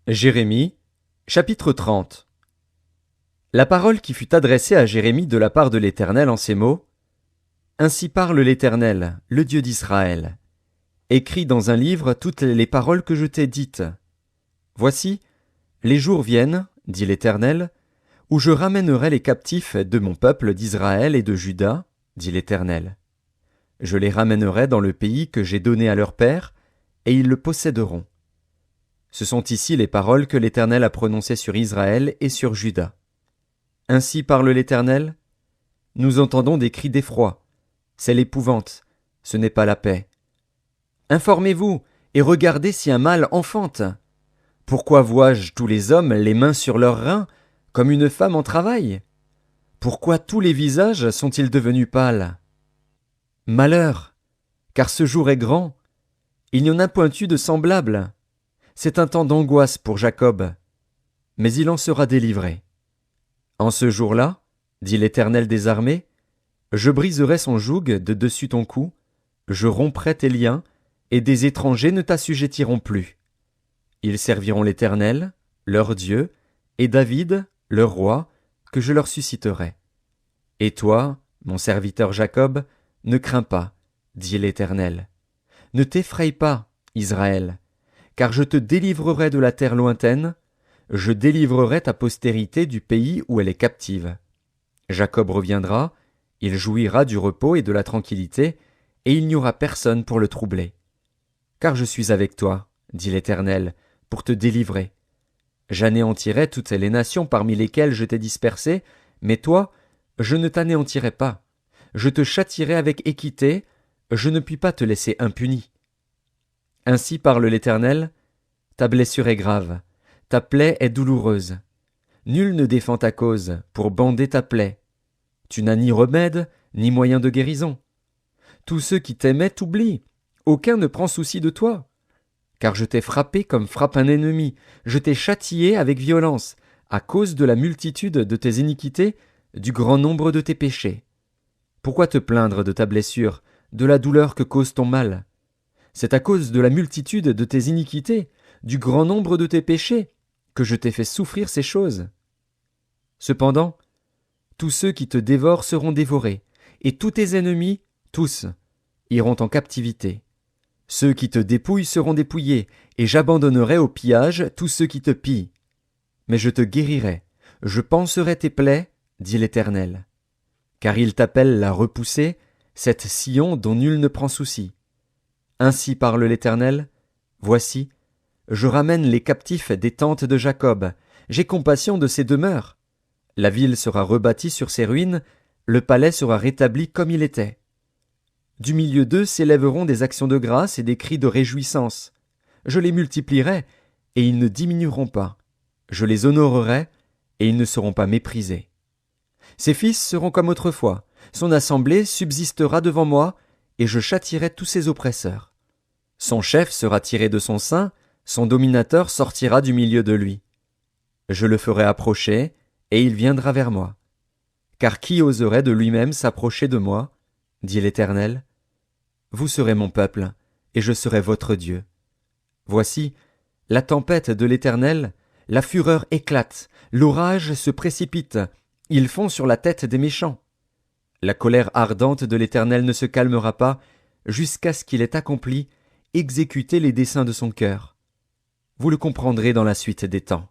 Jérémie, chapitre 30. La parole qui fut adressée à Jérémie de la part de l'Éternel en ces mots. Ainsi parle l'Éternel, le Dieu d'Israël. Écris dans un livre toutes les paroles que je t'ai dites. Voici, les jours viennent, dit l'Éternel, où je ramènerai les captifs de mon peuple d'Israël et de Juda, dit l'Éternel. Je les ramènerai dans le pays que j'ai donné à leur père, et ils le posséderont. Ce sont ici les paroles que l'Éternel a prononcées sur Israël et sur Juda. Ainsi parle l'Éternel. Nous entendons des cris d'effroi. C'est l'épouvante, ce n'est pas la paix. Informez-vous et regardez si un mâle enfante. Pourquoi vois-je tous les hommes les mains sur leurs reins, comme une femme en travail? Pourquoi tous les visages sont-ils devenus pâles? Malheur, car ce jour est grand. Il n'y en a point eu de semblable. C'est un temps d'angoisse pour Jacob, mais il en sera délivré. En ce jour-là, dit l'Éternel des armées, je briserai son joug de dessus ton cou, je romprai tes liens, et des étrangers ne t'assujettiront plus. Ils serviront l'Éternel, leur Dieu, et David, leur roi, que je leur susciterai. Et toi, mon serviteur Jacob, ne crains pas, dit l'Éternel. Ne t'effraie pas, Israël, car je te délivrerai de la terre lointaine, je délivrerai ta postérité du pays où elle est captive. Jacob reviendra, il jouira du repos et de la tranquillité, et il n'y aura personne pour le troubler. Car je suis avec toi, dit l'Éternel, pour te délivrer. J'anéantirai toutes les nations parmi lesquelles je t'ai dispersé, mais toi, je ne t'anéantirai pas. Je te châtierai avec équité, je ne puis pas te laisser impuni. Ainsi parle l'Éternel, ta blessure est grave, ta plaie est douloureuse. Nul ne défend ta cause pour bander ta plaie. Tu n'as ni remède, ni moyen de guérison. Tous ceux qui t'aimaient t'oublient, aucun ne prend souci de toi. Car je t'ai frappé comme frappe un ennemi, je t'ai châtié avec violence, à cause de la multitude de tes iniquités, du grand nombre de tes péchés. Pourquoi te plaindre de ta blessure, de la douleur que cause ton mal? C'est à cause de la multitude de tes iniquités, du grand nombre de tes péchés, que je t'ai fait souffrir ces choses. Cependant, tous ceux qui te dévorent seront dévorés, et tous tes ennemis, tous, iront en captivité. Ceux qui te dépouillent seront dépouillés, et j'abandonnerai au pillage tous ceux qui te pillent. Mais je te guérirai, je panserai tes plaies, dit l'Éternel. Car il t'appelle la repoussée, cette Sion dont nul ne prend souci. Ainsi parle l'Éternel, voici, je ramène les captifs des tentes de Jacob, j'ai compassion de ses demeures. La ville sera rebâtie sur ses ruines, le palais sera rétabli comme il était. Du milieu d'eux s'élèveront des actions de grâce et des cris de réjouissance. Je les multiplierai, et ils ne diminueront pas. Je les honorerai, et ils ne seront pas méprisés. Ses fils seront comme autrefois, son assemblée subsistera devant moi, et je châtierai tous ses oppresseurs. Son chef sera tiré de son sein, son dominateur sortira du milieu de lui. Je le ferai approcher, et il viendra vers moi. Car qui oserait de lui-même s'approcher de moi, dit l'Éternel? Vous serez mon peuple, et je serai votre Dieu. Voici, la tempête de l'Éternel, la fureur éclate, l'orage se précipite, ils font sur la tête des méchants. La colère ardente de l'Éternel ne se calmera pas, jusqu'à ce qu'il ait accompli, exécuté les desseins de son cœur. Vous le comprendrez dans la suite des temps.